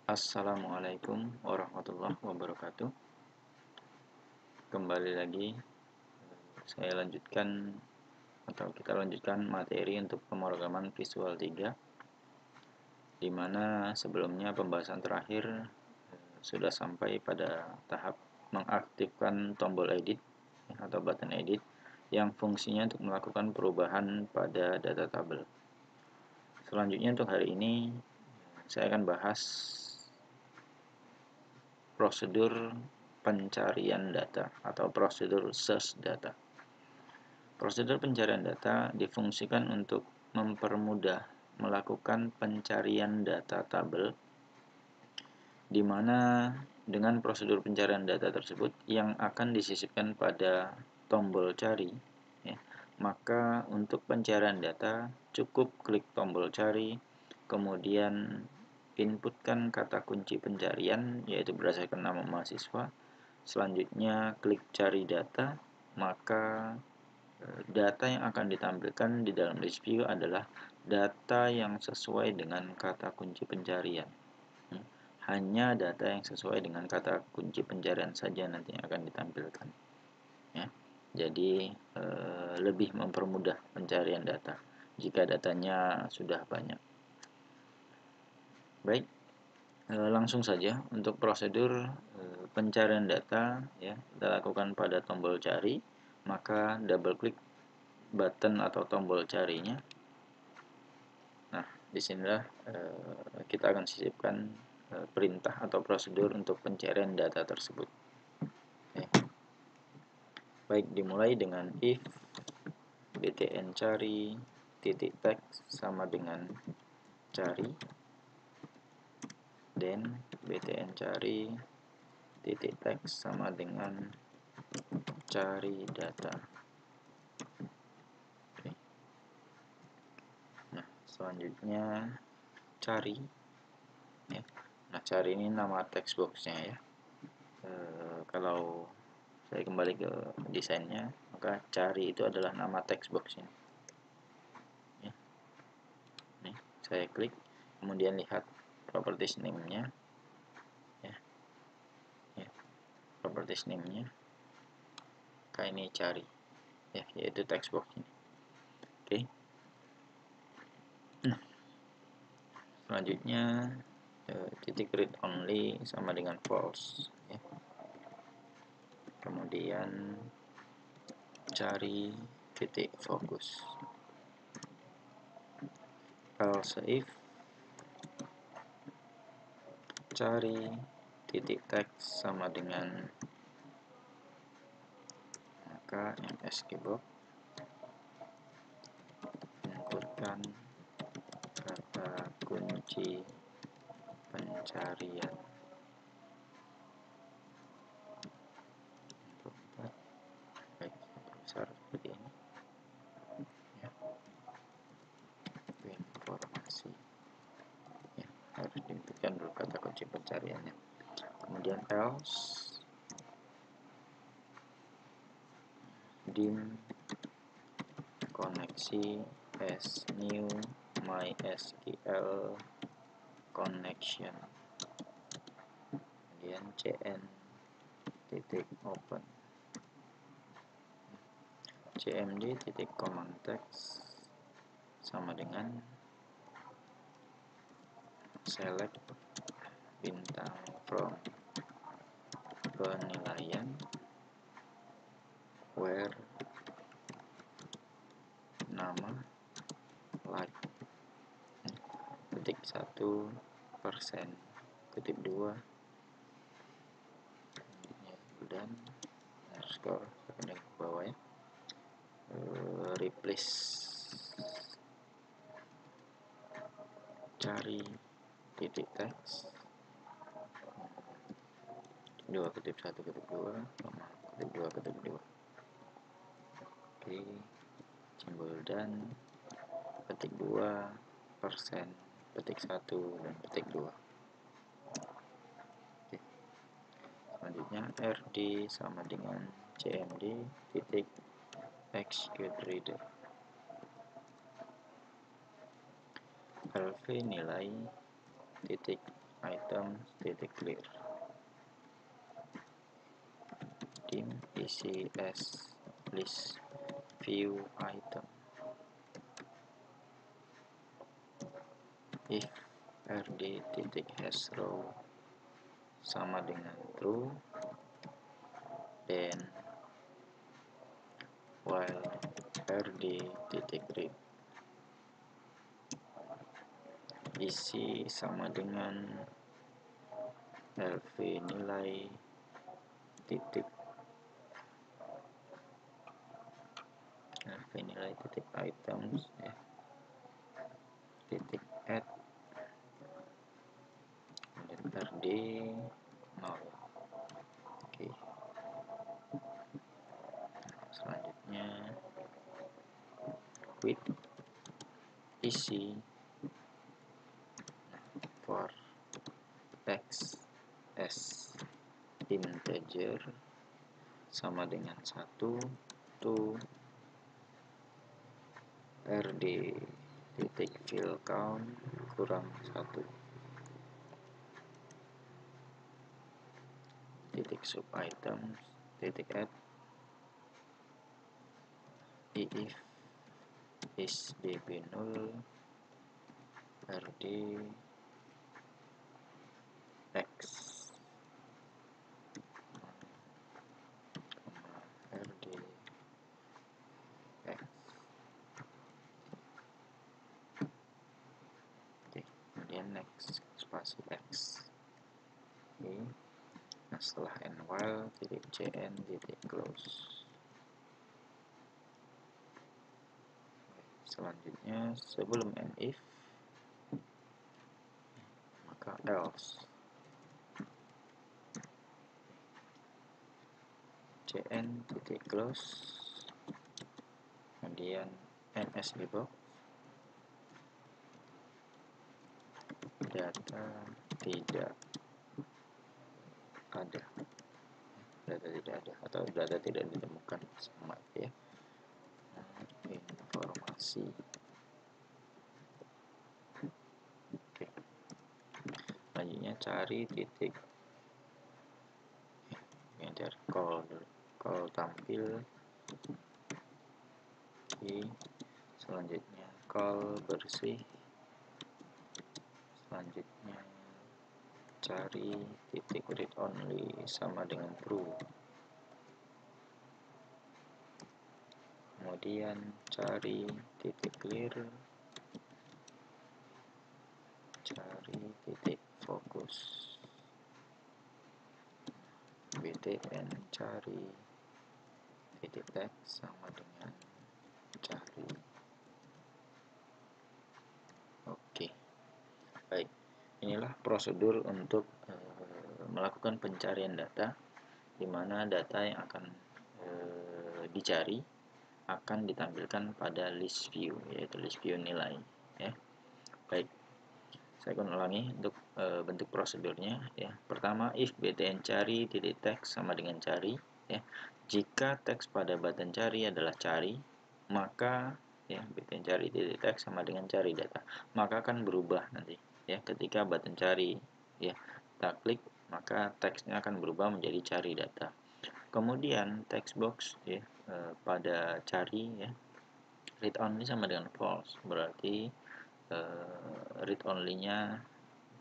Assalamualaikum warahmatullahi wabarakatuh. Kembali lagi saya lanjutkan atau kita lanjutkan materi untuk pemrograman Visual 3, di mana sebelumnya pembahasan terakhir sudah sampai pada tahap mengaktifkan tombol edit atau button edit yang fungsinya untuk melakukan perubahan pada data tabel. Selanjutnya untuk hari ini saya akan bahas prosedur pencarian data atau prosedur search data. Prosedur pencarian data difungsikan untuk mempermudah melakukan pencarian data tabel, di mana dengan prosedur pencarian data tersebut yang akan disisipkan pada tombol cari, ya, maka untuk pencarian data cukup klik tombol cari, kemudian inputkan kata kunci pencarian yaitu berdasarkan nama mahasiswa. Selanjutnya klik cari data, maka data yang akan ditampilkan di dalam list view adalah data yang sesuai dengan kata kunci pencarian. Hanya data yang sesuai dengan kata kunci pencarian saja nanti yang akan ditampilkan, ya. Jadi lebih mempermudah pencarian data jika datanya sudah banyak. Baik, langsung saja untuk prosedur pencarian data, ya, kita lakukan pada tombol cari, maka double klik button atau tombol carinya. Nah, disinilah kita akan sisipkan perintah atau prosedur untuk pencarian data tersebut. Oke. Baik, dimulai dengan if btn cari titik text sama dengan cari, then btn cari titik text sama dengan cari data. Oke. Nah, selanjutnya cari, ya. Nah, cari ini nama text boxnya, ya. Kalau saya kembali ke desainnya, maka cari itu adalah nama text boxnya, ya. Nih, saya klik, kemudian lihat properties name-nya, ya. Properties name-nya kayak ini cari, ya, yaitu text box ini. Oke. Nah, selanjutnya titik read only sama dengan false, ya. Kemudian cari titik fokus, else if cari titik text sama dengan maka ms keyboard inputkan kata kunci pencarian. Baik, besar seperti ini, ya. Informasi, ya, harus diinputkan dulu kata kunci pencariannya. Kemudian else dim koneksi as new MySQL connection, kemudian cn titik open cmd titik command text sama dengan select bintang from penilaian where nama like ketik 1%, ketik 2, dan underscore ke bawah, ya. Replace cari titik text 2 ketik 1 ketik 2 ketik 2 ketik 2. Oke, simbol dan ketik 2%, ketik 1 dan ketik 2. Oke. Selanjutnya rd sama dengan cmd titik execute reader, lv nilai titik item titik clear dim isi as list view item if rd titik hash row sama dengan true, then while rd titik read isi sama dengan lv nilai titik items ya titik add dan rd 0. Oke, selanjutnya quit isi for text as integer sama dengan 1 to rd titik fill count kurang 1 titik sub items titik add if is db 0 rd x rd x. Oke, kemudian next spasi x. Oke, nah setelah and while titik cn titik close. Selanjutnya sebelum and if maka else cn titik close, kemudian ns debox data tidak ada, atau data tidak ditemukan sama ya. Informasi. Oke, selanjutnya cari titik cari call tampil. Oke, selanjutnya call bersih. Selanjutnya cari titik read only sama dengan true, kemudian cari titik clear, cari titik fokus btn, cari titik text sama dengan cari. Oke, baik, inilah prosedur untuk melakukan pencarian data, di mana data yang akan dicari akan ditampilkan pada list view, yaitu list view nilai ya. Baik, saya akan ulangi untuk bentuk prosedurnya ya. Pertama, if btn cari titik text sama dengan cari ya. Jika teks pada button cari adalah cari, maka ya btn cari titik text sama dengan cari data, maka akan berubah nanti ya. Ketika button cari ya kita klik, maka teksnya akan berubah menjadi cari data. Kemudian text box ya pada cari ya read only sama dengan false, berarti read only-nya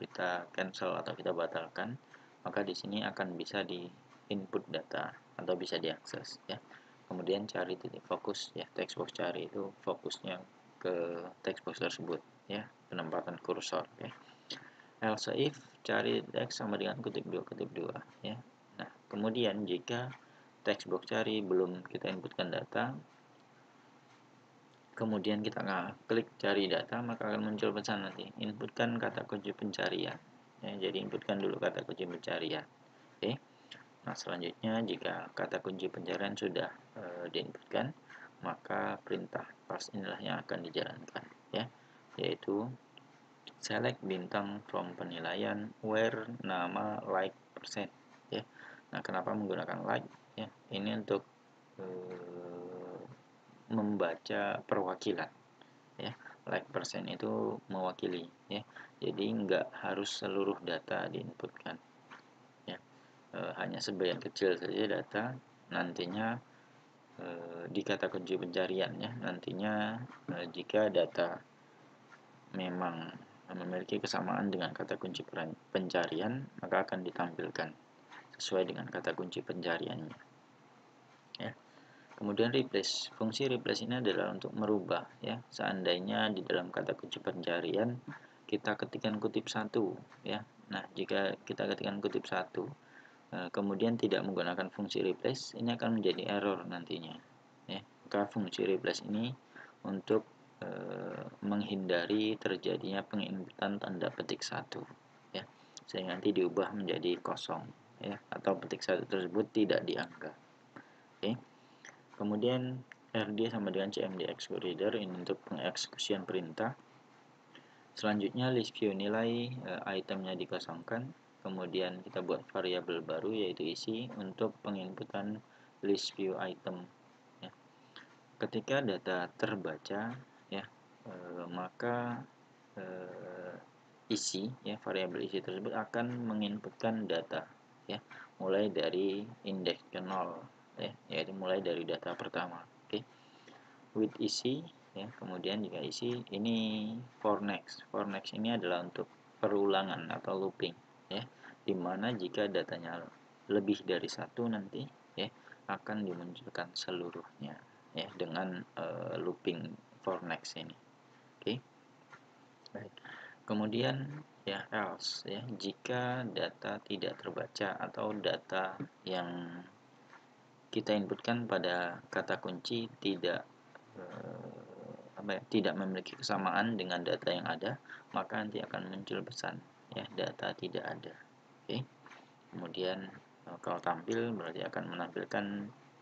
kita cancel atau kita batalkan, maka di sini akan bisa di input data atau bisa diakses ya. Kemudian cari titik fokus ya, text box cari itu fokusnya ke text box tersebut ya, penempatan kursor ya. Else if cari teks sama dengan kutip 2 ya. Nah, kemudian jika text box cari belum kita inputkan data, kemudian kita klik cari data, maka akan muncul pesan nanti inputkan kata kunci pencarian ya. Jadi inputkan dulu kata kunci pencarian. Oke. Nah, selanjutnya jika kata kunci pencarian sudah diinputkan, maka perintah parse inilah yang akan dijalankan ya, yaitu select bintang from penilaian where nama like percent ya. Nah, kenapa menggunakan like ya? Ini untuk membaca perwakilan ya. Like percent itu mewakili ya. Jadi nggak harus seluruh data diinputkan, ya. Hanya sebagian kecil saja data. Nantinya di kata kunci pencarian, ya, nantinya jika data memang memiliki kesamaan dengan kata kunci pencarian, maka akan ditampilkan sesuai dengan kata kunci pencariannya, ya. Kemudian replace, fungsi replace ini adalah untuk merubah, ya. Seandainya di dalam kata kunci pencarian kita ketikkan kutip 1, ya. Nah, jika kita ketikkan kutip 1 kemudian tidak menggunakan fungsi replace, ini akan menjadi error nantinya, ya. Maka fungsi replace ini untuk menghindari terjadinya penginputan tanda petik 1, ya, sehingga nanti diubah menjadi kosong, ya, atau petik 1 tersebut tidak dianggap. Oke. Kemudian RD sama dengan CMD execute reader, ini untuk pengeksekusian perintah. Selanjutnya list view, nilai itemnya dikosongkan. Kemudian kita buat variabel baru yaitu isi untuk penginputan list view item, ya. Ketika data terbaca, ya, maka isi, ya, variabel isi tersebut akan menginputkan data, ya, mulai dari indeks ke 0, ya, yaitu mulai dari data pertama. Oke. With isi, ya, kemudian jika isi ini for next ini adalah untuk perulangan atau looping, ya, dimana jika datanya lebih dari satu nanti, ya, akan dimunculkan seluruhnya, ya, dengan looping for next ini. Oke. Baik. Kemudian, ya, else, ya, jika data tidak terbaca atau data yang kita inputkan pada kata kunci tidak tidak memiliki kesamaan dengan data yang ada, maka nanti akan muncul pesan, ya, data tidak ada. Oke. Kemudian kalau tampil berarti akan menampilkan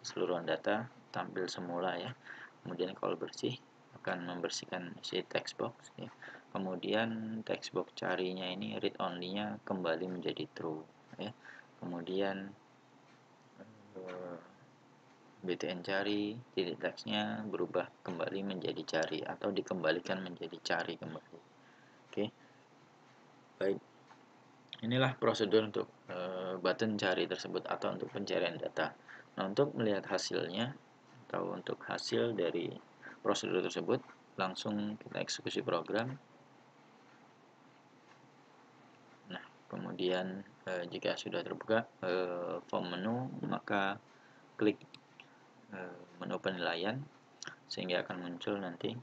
keseluruhan data tampil semula, ya. Kemudian kalau bersih akan membersihkan isi text box, ya. Kemudian text box carinya ini read only-nya kembali menjadi true, ya. Kemudian btn cari, titik teksnya berubah kembali menjadi cari atau dikembalikan menjadi cari kembali. Oke. Baik. Inilah prosedur untuk button cari tersebut atau untuk pencarian data. Nah, untuk melihat hasilnya atau untuk hasil dari prosedur tersebut, langsung kita eksekusi program. Nah, kemudian jika sudah terbuka form menu, maka klik menu penilaian sehingga akan muncul nanti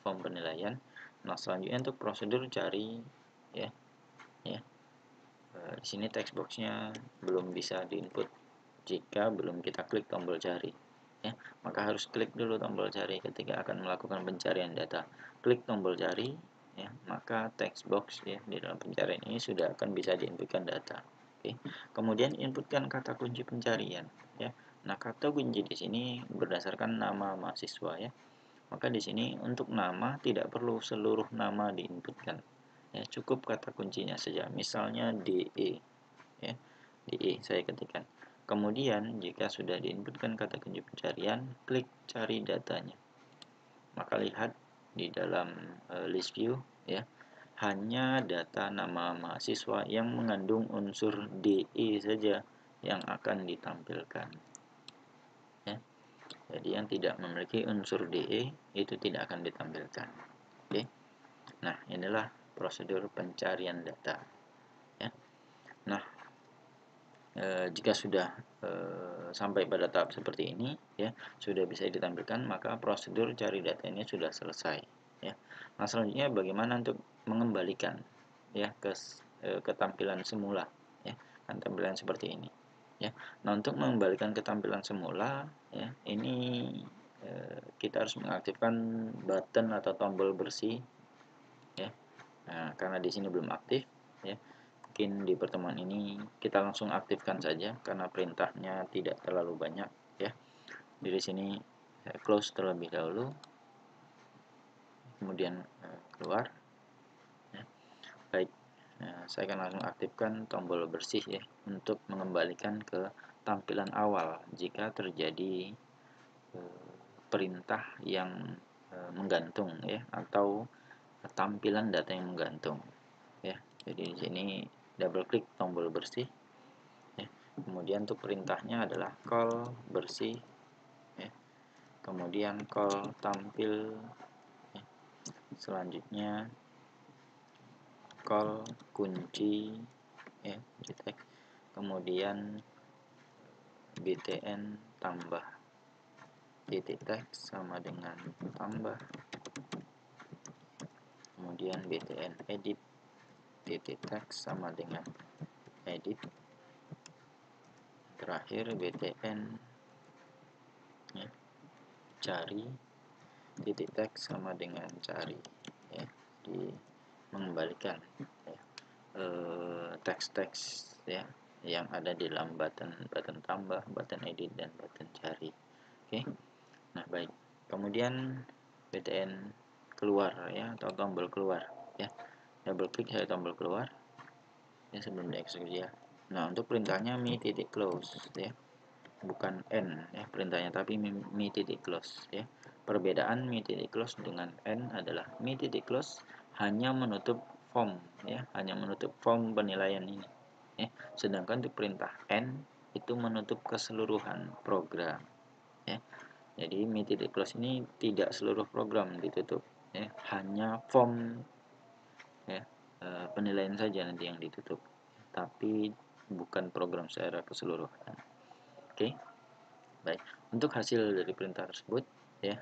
form penilaian. Nah, selanjutnya untuk prosedur cari, ya, di sini text boxnya belum bisa diinput jika belum kita klik tombol cari, ya. Maka harus klik dulu tombol cari ketika akan melakukan pencarian data. Klik tombol cari, ya, maka text box, ya, di dalam pencarian ini sudah akan bisa diinputkan data. Oke. Kemudian inputkan kata kunci pencarian, ya. Nah, kata kunci di sini berdasarkan nama mahasiswa, ya. Maka di sini untuk nama tidak perlu seluruh nama diinputkan, ya, cukup kata kuncinya saja. Misalnya DE, ya, DE saya ketikkan. Kemudian jika sudah diinputkan kata kunci pencarian, klik cari datanya. Maka lihat di dalam list view, ya, hanya data nama mahasiswa yang mengandung unsur DE saja yang akan ditampilkan, ya. Jadi yang tidak memiliki unsur DE itu tidak akan ditampilkan. Oke. Nah, inilah prosedur pencarian data, ya. Nah, jika sudah sampai pada tahap seperti ini, ya, sudah bisa ditampilkan, maka prosedur cari data ini sudah selesai, ya. Nah, selanjutnya bagaimana untuk mengembalikan, ya, ke tampilan semula, ya, kan tampilan seperti ini, ya. Nah, untuk mengembalikan ke tampilan semula, ya, ini kita harus mengaktifkan button atau tombol bersih, ya. Nah, karena di sini belum aktif, ya, mungkin di pertemuan ini kita langsung aktifkan saja karena perintahnya tidak terlalu banyak, ya. Di sini saya close terlebih dahulu, kemudian keluar, ya. Baik, saya akan langsung aktifkan tombol bersih, ya, untuk mengembalikan ke tampilan awal jika terjadi perintah yang menggantung, ya, atau tampilan data yang menggantung. Jadi di sini double klik tombol bersih ya. Kemudian untuk perintahnya adalah call bersih ya. Kemudian call tampil ya. Selanjutnya call kunci ya, detect. Kemudian btn tambah titik teks sama dengan tambah, kemudian btn edit titik teks sama dengan edit, terakhir btn ya, cari titik teks sama dengan cari ya. Di mengembalikan ya, teks-teks ya yang ada di dalam button tambah, button edit, dan button cari. Oke. Nah, baik. Kemudian btn keluar ya, atau tombol keluar ya. Double klik saya tombol keluar ya sebelum dieksekusi ya. Nah, untuk perintahnya mi titik close ya. Bukan n ya perintahnya, tapi mi titik close ya. Perbedaan mi titik close dengan n adalah mi titik close hanya menutup form ya, hanya menutup form penilaian ini ya. Sedangkan untuk perintah n itu menutup keseluruhan program ya. Jadi mi titik close ini tidak seluruh program ditutup ya, hanya form ya, penilaian saja nanti yang ditutup, tapi bukan program secara keseluruhan. Oke. Baik, untuk hasil dari perintah tersebut ya,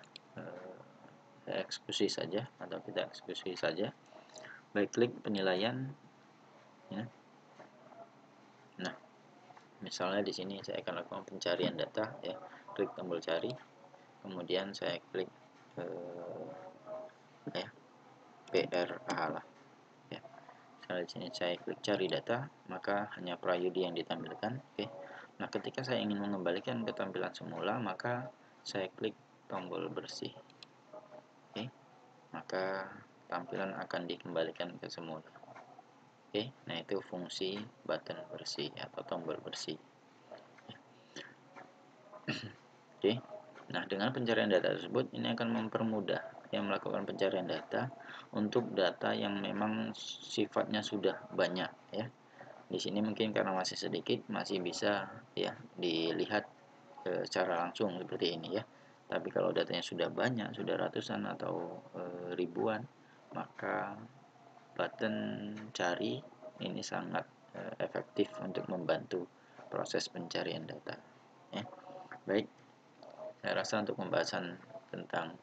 saya eksekusi saja atau kita eksekusi saja. Baik, klik penilaian ya. Nah, misalnya di sini saya akan lakukan pencarian data ya, klik tombol cari, kemudian saya klik ya PRA lah ya. Misalnya di sini saya klik cari data, maka hanya Prayudi yang ditampilkan. Oke. Nah, ketika saya ingin mengembalikan ke tampilan semula, maka saya klik tombol bersih. Oke. Maka tampilan akan dikembalikan ke semula. Oke. Nah, itu fungsi button bersih atau tombol bersih. Oke. Nah, dengan pencarian data tersebut ini akan mempermudah yang melakukan pencarian data untuk data yang memang sifatnya sudah banyak ya. Di sini mungkin karena masih sedikit, masih bisa ya dilihat secara langsung seperti ini ya. Tapi kalau datanya sudah banyak, sudah ratusan atau ribuan, maka button cari ini sangat efektif untuk membantu proses pencarian data ya. Baik, saya rasa untuk pembahasan tentang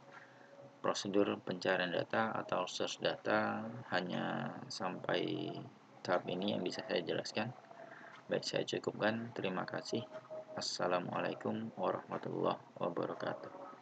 prosedur pencarian data atau search data hanya sampai tahap ini yang bisa saya jelaskan. Baik, saya cukupkan. Terima kasih. Assalamualaikum warahmatullahi wabarakatuh.